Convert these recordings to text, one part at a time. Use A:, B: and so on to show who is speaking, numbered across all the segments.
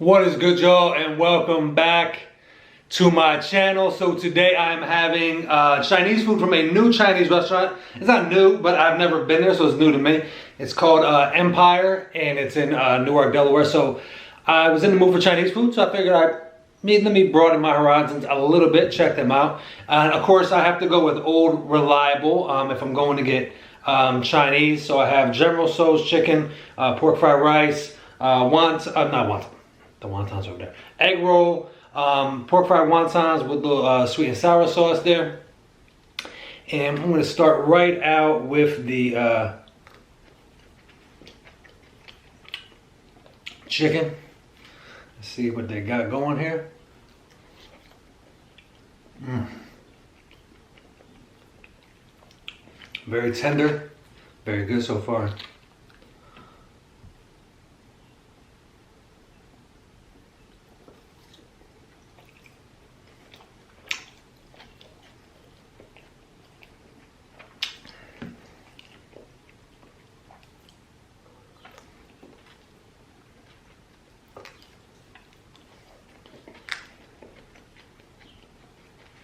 A: What is good, y'all, and welcome back to my channel. So today I'm having Chinese food from a new Chinese restaurant. It's not new, but I've never been there, so it's new to me. It's called Empire, and it's in Newark, Delaware. So I was in the mood for Chinese food, so I figured let me broaden my horizons a little bit, check them out. And of course, I have to go with Old Reliable if I'm going to get Chinese. So I have General Tso's chicken, pork fried rice, not wonton. The wontons over there. Egg roll, pork fried wontons with the sweet and sour sauce there. And I'm gonna start right out with the chicken. Let's see what they got going here. Very tender, very good so far.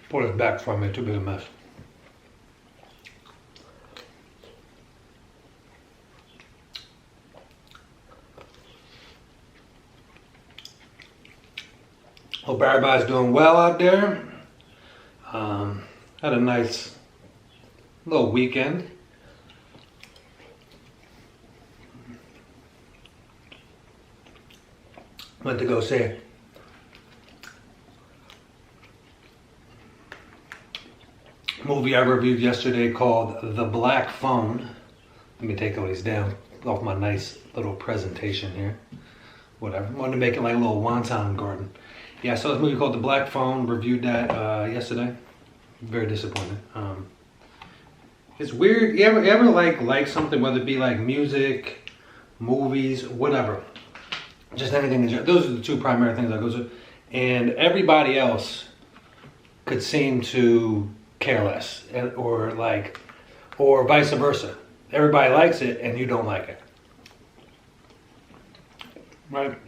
A: Pull it back from me, too big a mess. Hope everybody's doing well out there. Had a nice little weekend. Went to go see a movie I reviewed yesterday called The Black Phone. Let me take all these down off my nice little presentation here. Whatever. Wanted to make it like a little wonton garden. Yeah, I saw this movie called The Black Phone. Reviewed that yesterday. Very disappointed. It's weird. You ever like something, whether it be like music, movies, whatever. Just anything. Those are the two primary things I go to. And everybody else could seem to care less, or vice versa. Everybody likes it and you don't like it, right?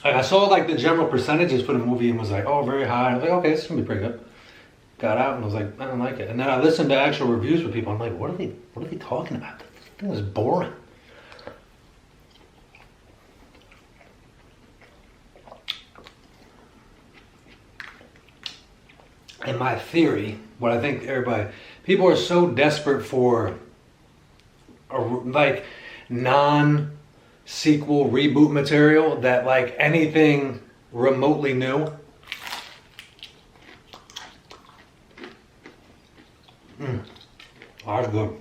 A: Like I saw like the general percentages for the movie and was like, oh, very high. I was like, okay, this is gonna be pretty good. Got out and was like, I don't like it. And then I listened to actual reviews with people. I'm like, what are they talking about? This thing is boring. In my theory, what I think people are so desperate for like non-sequel reboot material that like anything remotely new are good.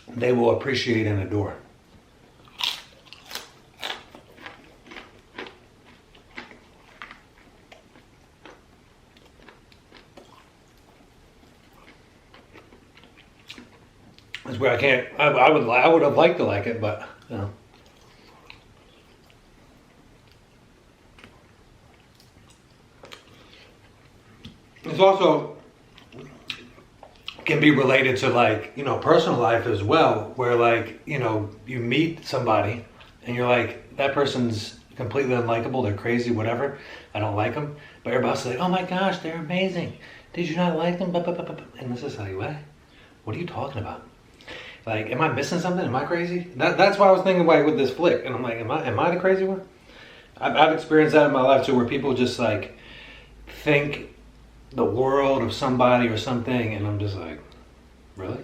A: They will appreciate and adore. That's where I can't. I would have liked to like it, but you know. It's also can be related to like, you know, personal life as well, where like, you know, you meet somebody and you're like, that person's completely unlikable, they're crazy, whatever, I don't like them, but everybody's like, oh my gosh, they're amazing, did you not like them? And this is like, what are you talking about? Like, am I missing something? Am I crazy? That's why I was thinking like with this flick, and I'm like, am I the crazy one? I've experienced that in my life too, where people just like think the world of somebody or something, and I'm just like, really?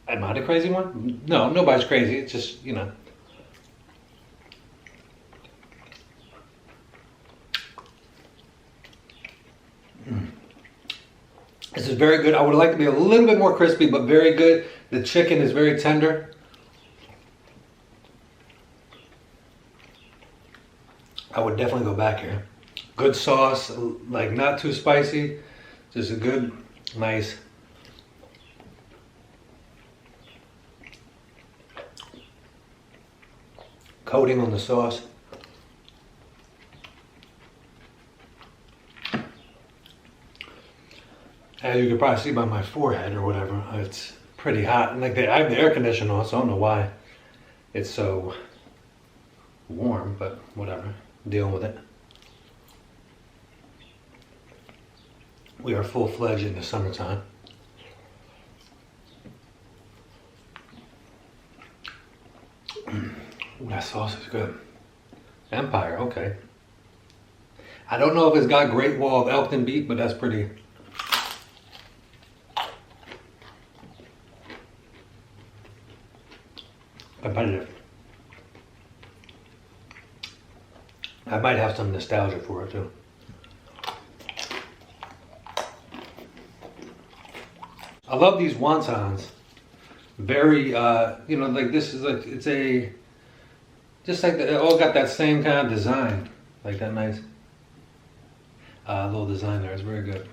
A: Am I the crazy one? No, nobody's crazy. It's just, you know. This is very good. I would like to be a little bit more crispy, but very good. The chicken is very tender. I would definitely go back here. Good sauce, like not too spicy. Just a good, nice. Coating on the sauce. As you can probably see by my forehead or whatever, it's pretty hot. And like I have the air conditioner on, so I don't know why it's so warm, but whatever, dealing with it. We are full-fledged in the summertime. Ooh, that sauce is good. Empire, okay. I don't know if it's got Great Wall of Elkton beef, but that's pretty. Competitive. I might have some nostalgia for it too. I love these wontons. Very, you know, like this is like, it's a, just like, they all got that same kind of design. Like that nice little design there. It's very good.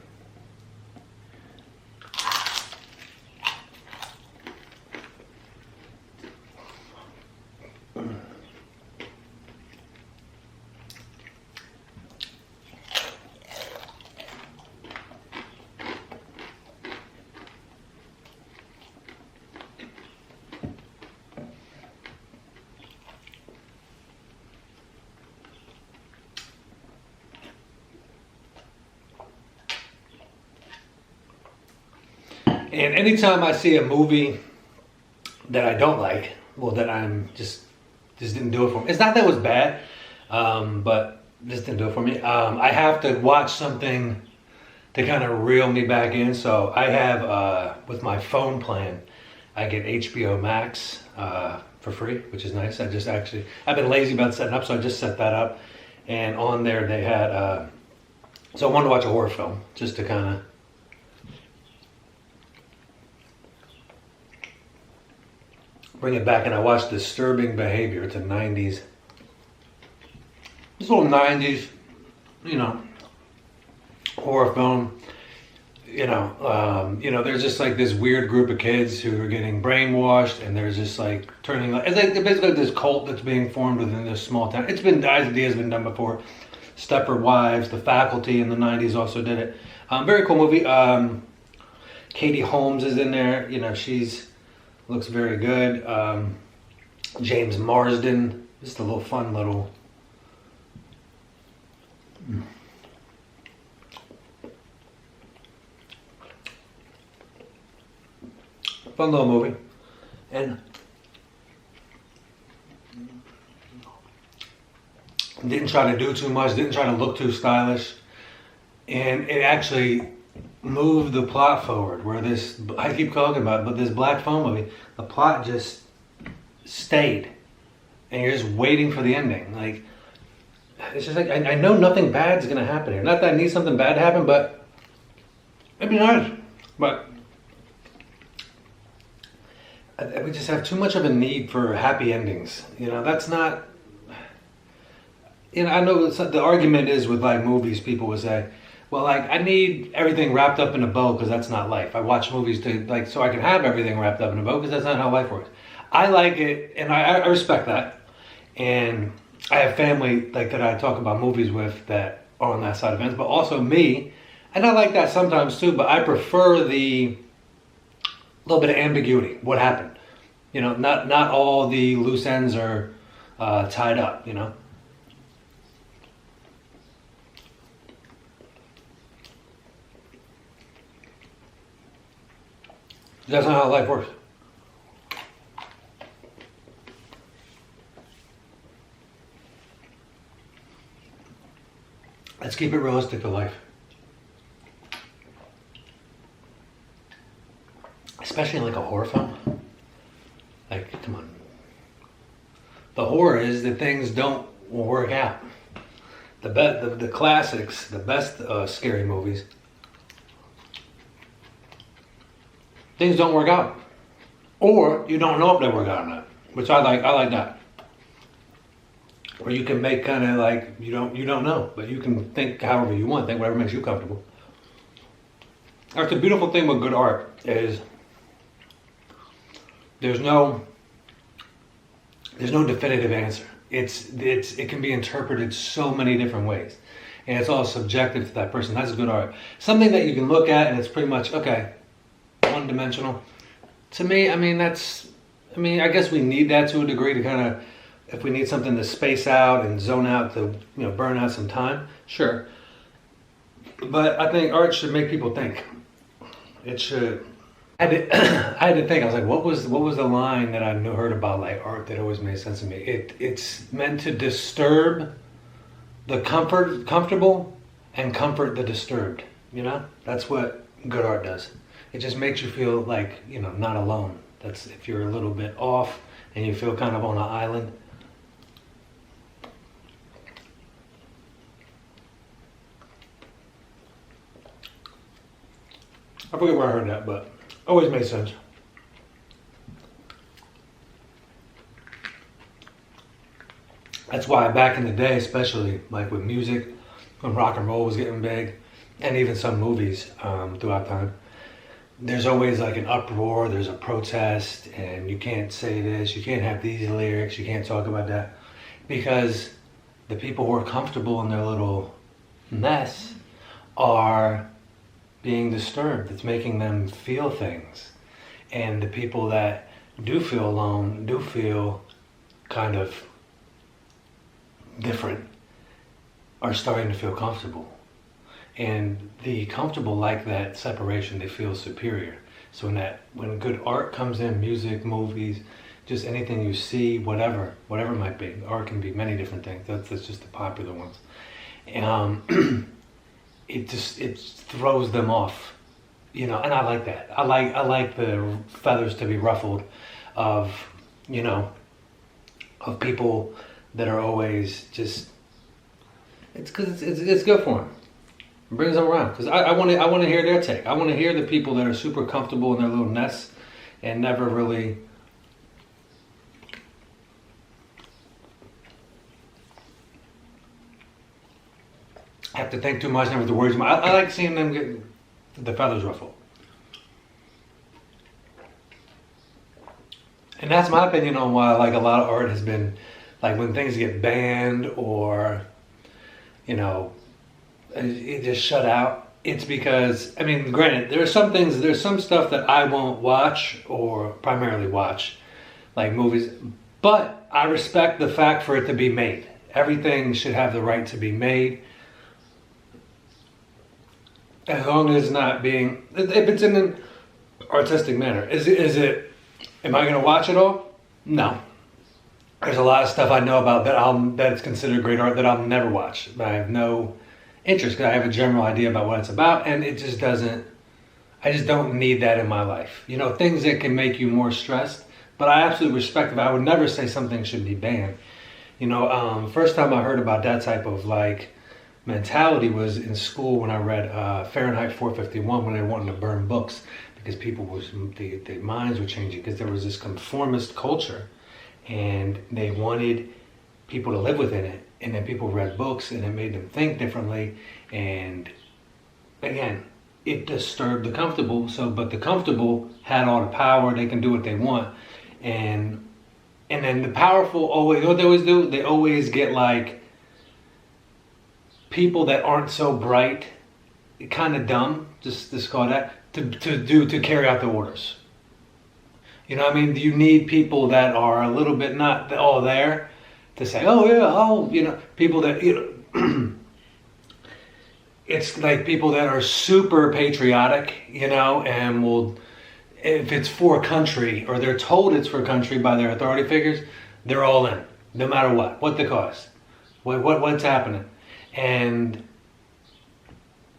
A: And anytime I see a movie that I don't like, well, that I'm just didn't do it for me. It's not that it was bad, but just didn't do it for me. I have to watch something to kind of reel me back in. So I have, with my phone plan, I get HBO Max for free, which is nice. I've been lazy about setting up, so I just set that up. And on there they had, so I wanted to watch a horror film, just to kind of, bring it back. And I watched Disturbing Behavior. It's a 90s, this little 90s, you know, horror film. You know, there's just like this weird group of kids who are getting brainwashed, and there's just like turning, it's like basically this cult that's being formed within this small town. It's been, the idea has been done before. Stepford Wives, The Faculty in the 90s also did it. Very cool movie. Katie Holmes is in there. You know, looks very good. James Marsden, just a little fun little. Fun little movie. And didn't try to do too much, didn't try to look too stylish. And it actually moved the plot forward, where this, I keep talking about it, but this black phone movie, the plot just stayed, and you're just waiting for the ending. Like, it's just like, I know nothing bad's gonna happen here. Not that I need something bad to happen, but it'd be nice. But we just have too much of a need for happy endings. You know, that's not, you know, I know the argument is with like movies, people would say, well, like, I need everything wrapped up in a bow because that's not life. I watch movies to, like, so I can have everything wrapped up in a bow because that's not how life works. I like it, and I respect that. And I have family like that I talk about movies with that are on that side of things, but also me, and I like that sometimes too, but I prefer the little bit of ambiguity. What happened? You know, not all the loose ends are tied up, you know? That's not how life works. Let's keep it realistic to life. Especially in like a horror film. Like, come on. The horror is that things don't work out. The classics, the best scary movies, things don't work out, or you don't know if they work out or not, which I like that. Or you can make kind of like you don't know, but you can think however you want, think whatever makes you comfortable. That's the beautiful thing with good art, is there's no definitive answer. It can be interpreted so many different ways, and it's all subjective to that person. That's good art. Something that you can look at and it's pretty much okay, one-dimensional. To me, I mean, that's I mean, I guess we need that to a degree to kind of, if we need something to space out and zone out to, burn out some time, sure. But I think art should make people think. It should. I had to think. I was like, what was the line that I heard about like art that always made sense to me? It's meant to disturb the comfortable and comfort the disturbed. That's what good art does. It just makes you feel like not alone. That's if you're a little bit off and you feel kind of on an island. I forget where I heard that, but always made sense. That's why back in the day, especially like with music, when rock and roll was getting big, and even some movies throughout time, there's always like an uproar, there's a protest, and you can't say this, you can't have these lyrics, you can't talk about that, because the people who are comfortable in their little mess are being disturbed. It's making them feel things. And the people that do feel alone, do feel kind of different, are starting to feel comfortable. And the comfortable like that separation, they feel superior. So when good art comes in, music, movies, just anything you see, whatever it might be. Art can be many different things. That's just the popular ones. It throws them off, and I like that. I like the feathers to be ruffled of people that are always just. It's because it's good for them. It brings them around because I want to hear their take. I want to hear the people that are super comfortable in their little nests and never really. Have to think too much, never have to worry too much. I like seeing them get the feathers ruffled. And that's my opinion on why like a lot of art has been, like when things get banned or, it just shut out. It's because, I mean, granted, there's some stuff that I won't watch or primarily watch, like movies, but I respect the fact for it to be made. Everything should have the right to be made. As long as it's not being, if it's in an artistic manner. Is it, am I going to watch it all? No. There's a lot of stuff I know about that it's considered great art that I'll never watch. But I have no interest because I have a general idea about what it's about and it just doesn't, I just don't need that in my life. Things that can make you more stressed, but I absolutely respect it. I would never say something should be banned. First time I heard about that type of like, mentality was in school when I read Fahrenheit 451 when they were wanting to burn books because their minds were changing because there was this conformist culture and they wanted people to live within it, and then people read books and it made them think differently, and again it disturbed the comfortable. But the comfortable had all the power, they can do what they want, and then the powerful always, what they always do, they always get like people that aren't so bright, kind of dumb, just call that, to carry out the orders. You need people that are a little bit not all there to say, oh yeah, people that, it's like people that are super patriotic, and will, if it's for country or they're told it's for country by their authority figures, they're all in, no matter what the cost, what's happening. And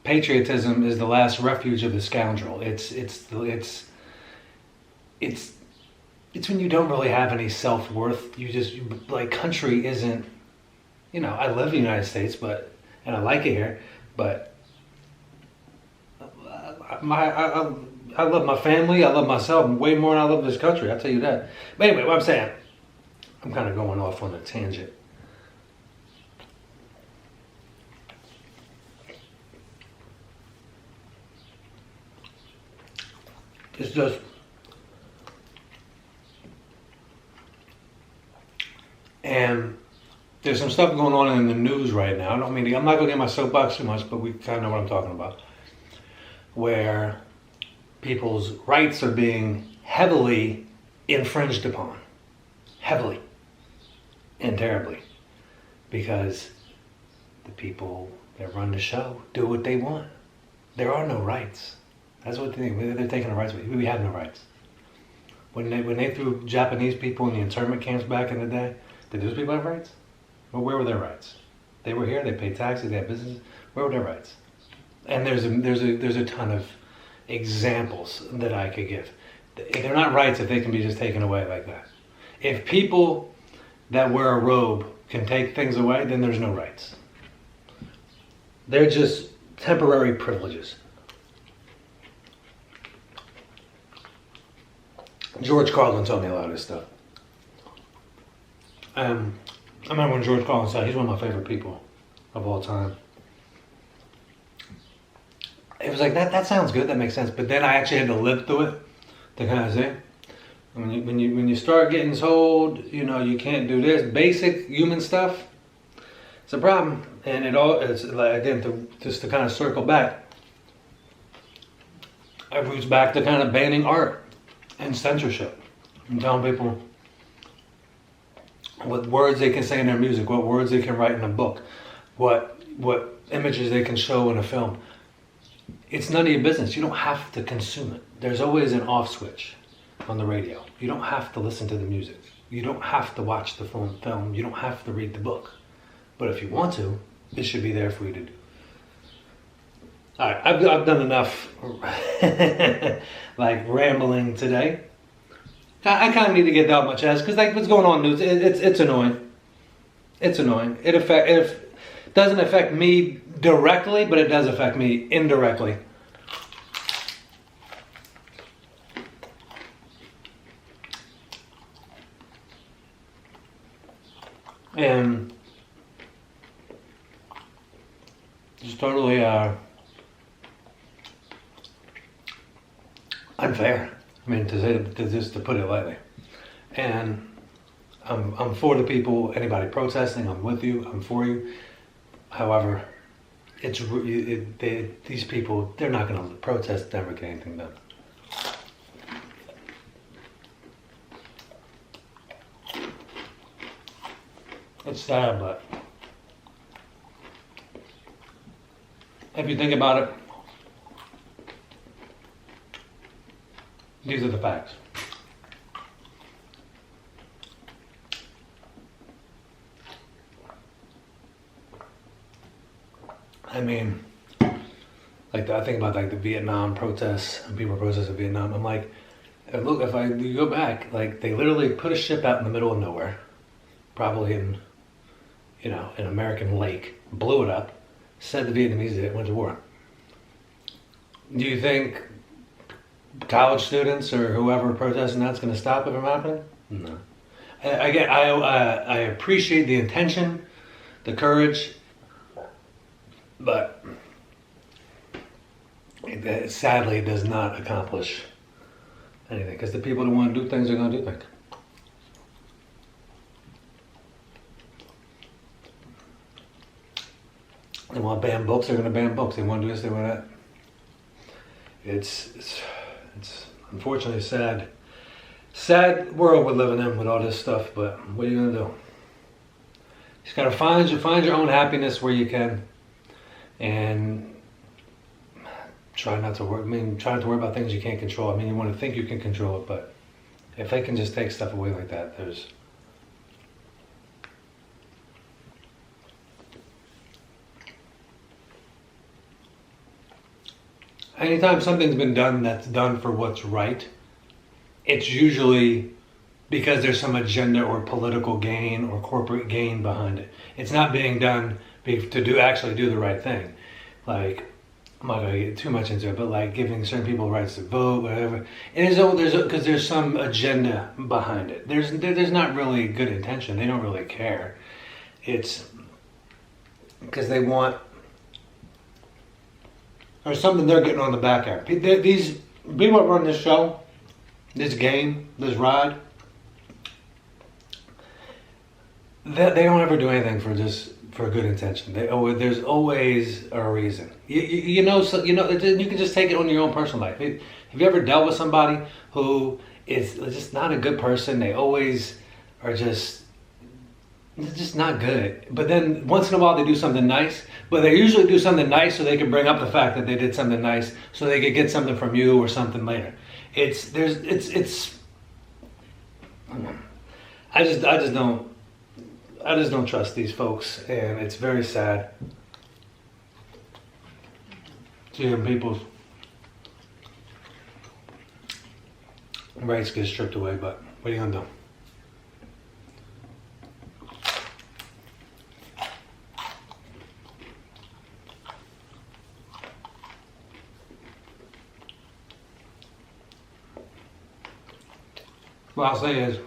A: patriotism is the last refuge of the scoundrel. It's when you don't really have any self-worth. Like country isn't, I live in the United States, and I like it here, but I love my family, I love myself way more than I love this country, I'll tell you that. But anyway, what I'm saying, I'm kind of going off on a tangent. It's just, and there's some stuff going on in the news right now. I'm not going to get my soapbox too much, but we kind of know what I'm talking about. Where people's rights are being heavily infringed upon heavily and terribly, because the people that run the show do what they want. There are no rights. That's what they think. They're taking the rights away. We have no rights. When they threw Japanese people in the internment camps back in the day, did those people have rights? Well, where were their rights? They were here. They paid taxes. They had businesses. Where were their rights? And there's a ton of examples that I could give. They're not rights if they can be just taken away like that. If people that wear a robe can take things away, then there's no rights. They're just temporary privileges. George Carlin told me a lot of this stuff. I remember when George Carlin said, he's one of my favorite people of all time. It was like, that sounds good, that makes sense. But then I actually had to live through it to kind of see. When you start getting told, you can't do this, basic human stuff, it's a problem. And it's like, again, just to kind of circle back, it roots back to kind of banning art and censorship. And telling people what words they can say in their music, what words they can write in a book, what images they can show in a film. It's none of your business. You don't have to consume it. There's always an off switch on the radio. You don't have to listen to the music. You don't have to watch the film. You don't have to read the book. But if you want to, it should be there for you to do. All right, I've done enough like rambling today. I kind of need to get that off my chest because like what's going on in the news, it's annoying. It's annoying. It doesn't affect me directly, but it does affect me indirectly. And it's totally unfair. I mean, to put it lightly. And I'm for the people. Anybody protesting, I'm with you. I'm for you. However, these people, they're not going to protest, never get anything done. It's sad, but if you think about it, these are the facts. I mean, like I think about like the Vietnam protests and people protesting in Vietnam. I'm like, look, if you go back, like they literally put a ship out in the middle of nowhere, probably in an American lake, blew it up, said the Vietnamese did it, went to war. Do you think college students or whoever protesting that's going to stop it from happening? No. Again, I appreciate the intention, the courage, but sadly it does not accomplish anything because the people that want to do things are going to do things. They want to ban books, they're going to ban books. They want to do this, they want that. It's unfortunately a sad world we're living in with all this stuff, but what are you going to do? You just got to find your own happiness where you can and try not to worry. I mean, try not to worry about things you can't control. I mean, you want to think you can control it, but if they can just take stuff away like that, there's... Anytime something's been done that's done for what's right, it's usually because there's some agenda or political gain or corporate gain behind it. It's not being done to actually do the right thing. Like, I'm not going to get too much into it, but like giving certain people rights to vote, whatever. Because there's some agenda behind it. There's not really good intention. They don't really care. It's because they want... or something they're getting on the back end. These people that run this show, this game, this ride, they don't ever do anything for a good intention. There's always a reason. You can just take it on your own personal life. Have you ever dealt with somebody who is just not a good person. They always are just not good. But then once in a while they do something nice, but they usually do something nice so they can bring up the fact that they did something nice so they could get something from you or something later. I just don't trust these folks, and it's very sad to hear people's rights get stripped away, but what are you gonna do? What I'll say is,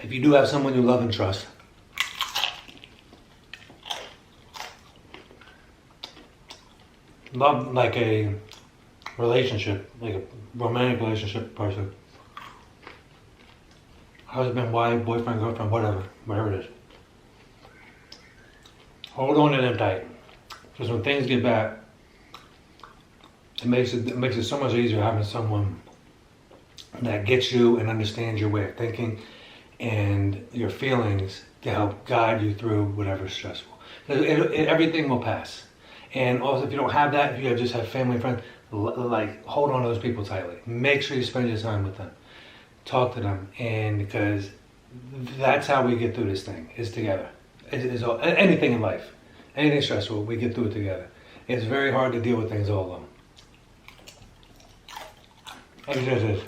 A: if you do have someone you love and trust, love like a relationship, like a romantic relationship person, husband, wife, boyfriend, girlfriend, whatever it is, hold on to them tight, because when things get bad, it makes it so much easier having someone that gets you and understands your way of thinking and your feelings to help guide you through whatever's stressful. Everything will pass. And also, if you don't have that, if you just have family and friends, like, hold on to those people tightly. Make sure you spend your time with them. Talk to them, and because that's how we get through this thing, is together. Anything in life, anything stressful, we get through it together. It's very hard to deal with things all alone. It just is.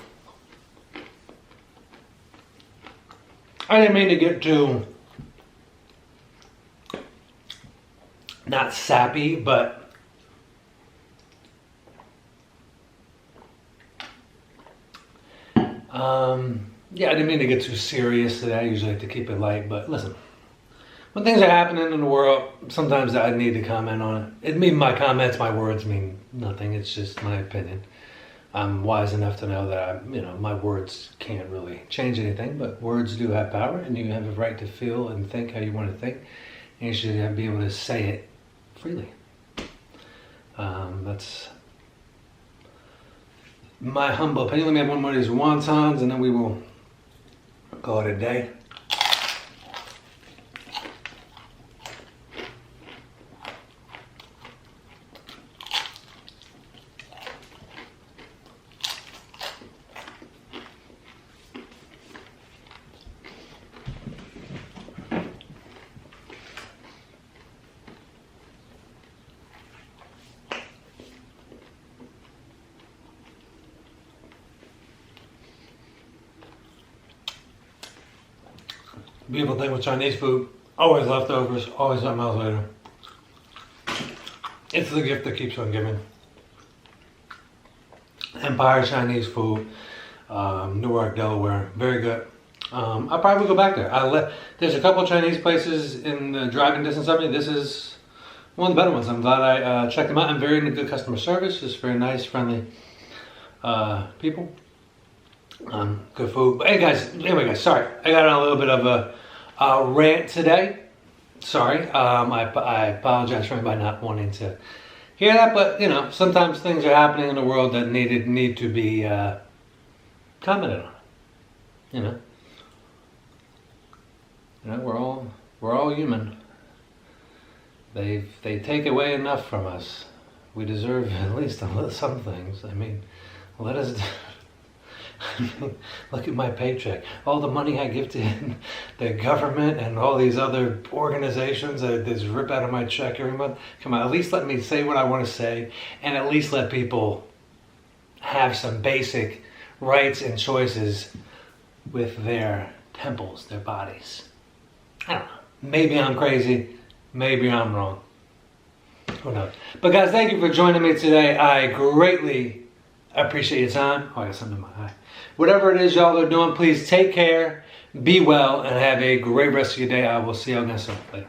A: I didn't mean to get too, not sappy, but yeah, I didn't mean to get too serious today. I usually like to keep it light, but listen, when things are happening in the world, sometimes I need to comment on it. My comments, my words mean nothing. It's just my opinion. I'm wise enough to know that my words can't really change anything, but words do have power, and you have a right to feel and think how you want to think, and you should be able to say it freely. That's my humble opinion. Let me have one more of these wontons, and then we will call it a day. Beautiful thing with Chinese food, always leftovers, always something else later. It's the gift that keeps on giving. Empire Chinese food, Newark, Delaware, very good. I probably would go back there. There's a couple of Chinese places in the driving distance of me. This is one of the better ones. I'm glad I checked them out. I'm very into good customer service, just very nice, friendly people. Good food. But anyway guys, sorry. I got on a little bit of a rant today. Sorry. I apologize for anybody not wanting to hear that, but sometimes things are happening in the world that need to be commented on. We're all human. They take away enough from us. We deserve at least some things. I mean, let us. Look at my paycheck. All the money I give to the government and all these other organizations that just rip out of my check every month. Come on, at least let me say what I want to say, and at least let people have some basic rights and choices with their temples, their bodies. I don't know. Maybe I'm crazy. Maybe I'm wrong. Who knows? But guys, thank you for joining me today. I greatly appreciate your time. Oh, I got something in my eye. Whatever it is y'all are doing, please take care, be well, and have a great rest of your day. I will see y'all again soon. Later.